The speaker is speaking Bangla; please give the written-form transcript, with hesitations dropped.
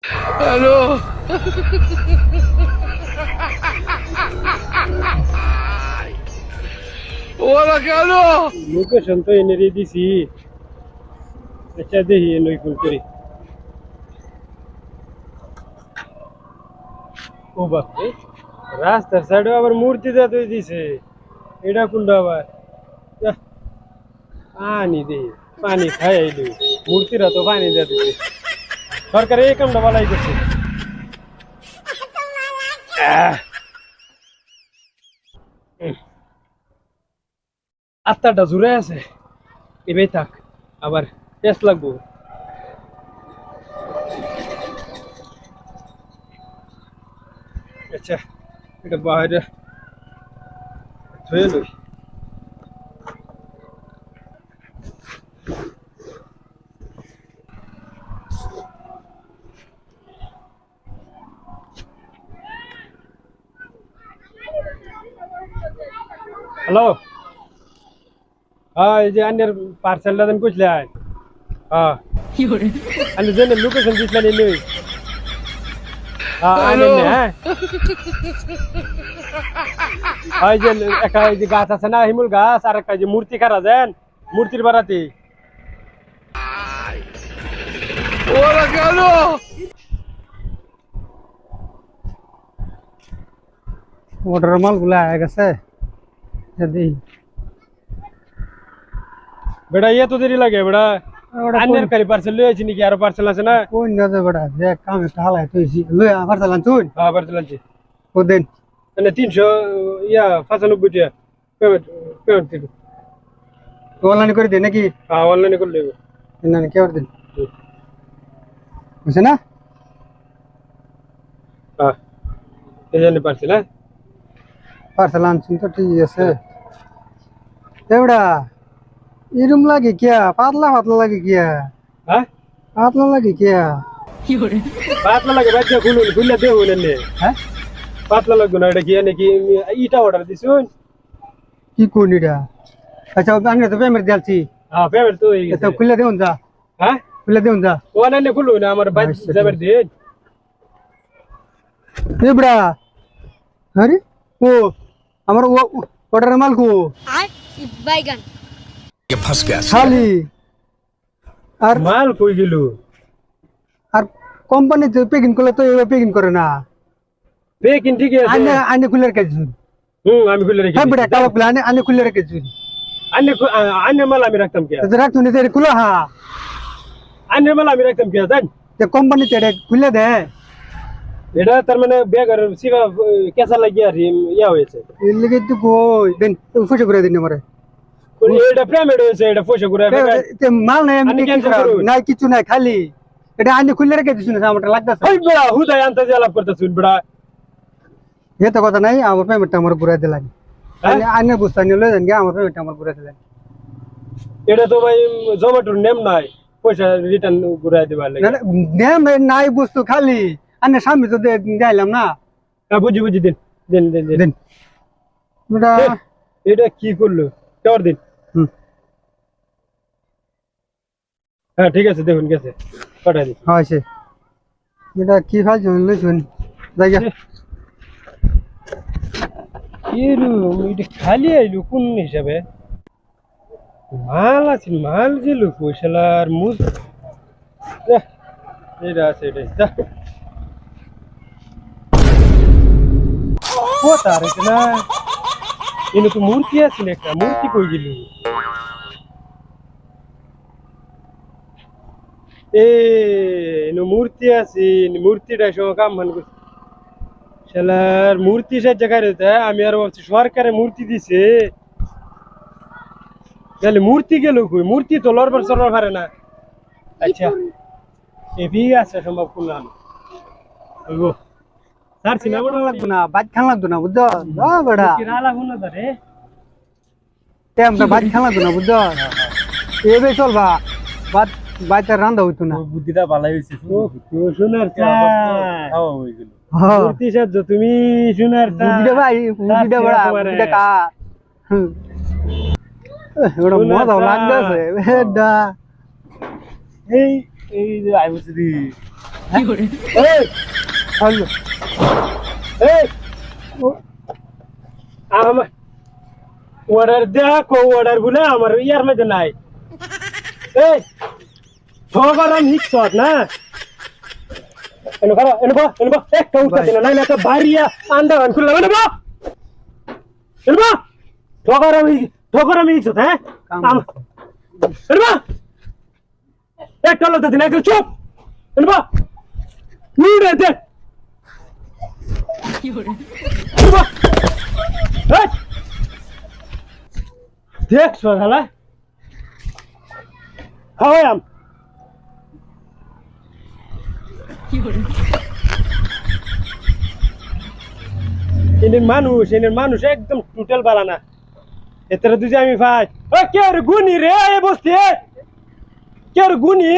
হ্যালো ওরা কেন লোকেশন তো এনে দিয়ে দিছি আচ্ছা দেখি নই ফোন করি ও বাপরে রাস্তার সাইডে আবার মূর্তি দিয়ে দিছে এটা কোনটা আবার পানি দে পানি খাই আইলো মূর্তিরা তো পানি দিয়ে দিছে সরকার এই কামটা ভালোই করছে আত্মাটা জুড়ে আছে এবার থাক আবার টেস্ট লাগবো আচ্ছা এটা বাইরে ধুয়ে লই হ্যালো হ্যাঁ এই যে আন্নের পার্সেলটা দেন কইছিলেন হ্যাঁ আন্নের জন্য লোকেশন দিছিলেন এনে হ্যাঁ আনেন হ্যাঁ ওই যে একটা ওই যে গাছ আছে না হিমুল গাছ আর একটা যে মূর্তি খারা দেন মূর্তির বাড়াতে ওরা কেন অর্ডার মালগুলা আয়া গেছে যদি বেটা ইয়ে তো দেরি লাগে বেটা আন্নের খালি পার্সেল লই আইছি নাকি আরো পার্সেল আছে না কোন যাবে বড়া যে কাম একটা হালাই তুইছি লই আবার চালান তুই হ্যাঁ পার্সেল আছে ওদিন মানে 300 ইয়া 95 টাকা পেমেন্ট দিবি অনলাইন করে দে নাকি হ্যাঁ অনলাইনে করলে না না কেউ দিন বুঝছ না হ্যাঁ এই জন্য পার্সেল হ্যাঁ পার্সেল আনছেন তো ঠিক আছে এবড়া এরম লাগে কিয়া পাতলা পাতলা লাগে কিয়া হ্যাঁ পাতলা লাগে কিয়া পাতলা লাগে বাচ্চা খুলে দেবো এনে হ্যাঁ পাতলা লাগবে না এটা কি নাকি ইটা অর্ডার দিছুন কি কোন এটা আচ্ছা আমি তো পেমেন্ট দিয়েছি হ্যাঁ পেমেন্ট তো হয়ে গেছে তো খুলে দেউন যা হ্যাঁ খুলে দেউন যা অনলাইনে খুলু না আমার বাইক যাবার দিন এবড়া আরে ও আমার অর্ডার মাল কো बैगन ये फंस गया খালি আর মাল কই গেল আর কোম্পানি তো পেকিং করলে তো এভাবে পেকিং করে না পেকিং ঠিক আছে আনে আনে খুলে রেখেছি আমি খুলে রেখে হ্যাঁ বেটা কালো খুলে আনে খুলে রেখেছি আন্নের মাল আমি রাখতাম কি তো রাখতো নি তেরে খুলে হ্যাঁ আন্নের মাল আমি রাখতাম কি জান ते কোম্পানি তেরে খুলে দে এটা তার মানে ব্যাগ আর সিবা কেসা লাগিয়ে আর ইয়া হয়েছে এর লাগি তো কই দেন ফুসে করে দিন আমারে এটা পেমেন্ট হয়েছে এটা পয়সা করে তে মাল নাই আমি আনে কি cancel করুন। নাই কিছু নাই খালি এটা আনে খুলে রেখেছিস না আমারটা লাগতাছে ওই বড়া হুদাই আনতে জ্বালাপ করতেছুন বড়া এ তো কথা নাই আমার পেমেন্টটা আমার ঘুরাই দিলাম আনে আনে বুঝতা নিলে দেন গে আমার পেমেন্টটা আমার ঘুরাই দিলাম এটা তো ভাই জোম্যাটোর নেম নাই পয়সা রিটার্ন ঘুরাই দিবার লাগে না নেম নাই বস্তু খালি আনে সামনে তো দিলাম না বুঝি বুঝি দিন দিন দিন দিন দেন বেটা এটা কি করলো চার দিন হ্যাঁ ঠিক আছে দেখুন গেছে পাঠাই দিন হয়েছে বেটা কি ফাজ লইছুন জায়গা এটা খালি আইলো কোন হিসাবে মাল আছে মাল গেল পয়সালার মুজ এটা আছে এটা কোথা রেখে না এনে তো মূর্তি আছে না একটা মূর্তি কই গেল মূর্তি আছে মূর্তিটা সব কাম মান করছে শালার মূর্তি সে জায়গায় রয়েছে আমি আর ভাবছি সরকারে মূর্তি দিছে তাহলে মূর্তি গেল কই মূর্তি তো লড়বার চড়বার পারে না আচ্ছা এবি আছে সম্ভব করলাম ওগো স্যার সিনা বড় লাগতো না বাজ খান লাগতো না বুঝছো বেটা কি নালা হুনা ধরে টাইমটা বাজ খান লাগতো না বুঝছো এবে চলবা বাদ বাইতে রান্দা হইতো না বুদ্ধিটা ভালোই হইছে ও সোনার চা খাওয়া হই গেল হ্যাঁ মূর্তি সাজ তুমি সোনার চা বুদ্ধিটা ভাই বুদ্ধিটা বড়া বুদ্ধিটা কা ওটা মজা লাগতেছে বেটা এই এই যে আইবছি এই হ্যালো এই আমার অর্ডার দেখো অর্ডার গুলো আমার ইয়ার মধ্যে নাই এই ঠগার আমি হিকছত না এনবো একটা উঠতে দিন না একটা বাড়িয়া আন্ডা আন খুলে এনবো ঠগার আমি হিকছত হ্যাঁ এনবো একটা লোক দিন একটু চুপ এনবো নুড়ে দে এনবো এই দেখ সোহালা হাওয়াই আম এনের মানুষ একদম টোটাল বালা না এতে দুজে আমি ভাই ও কে রে গুনি রে এ বসতে কে রে গুনি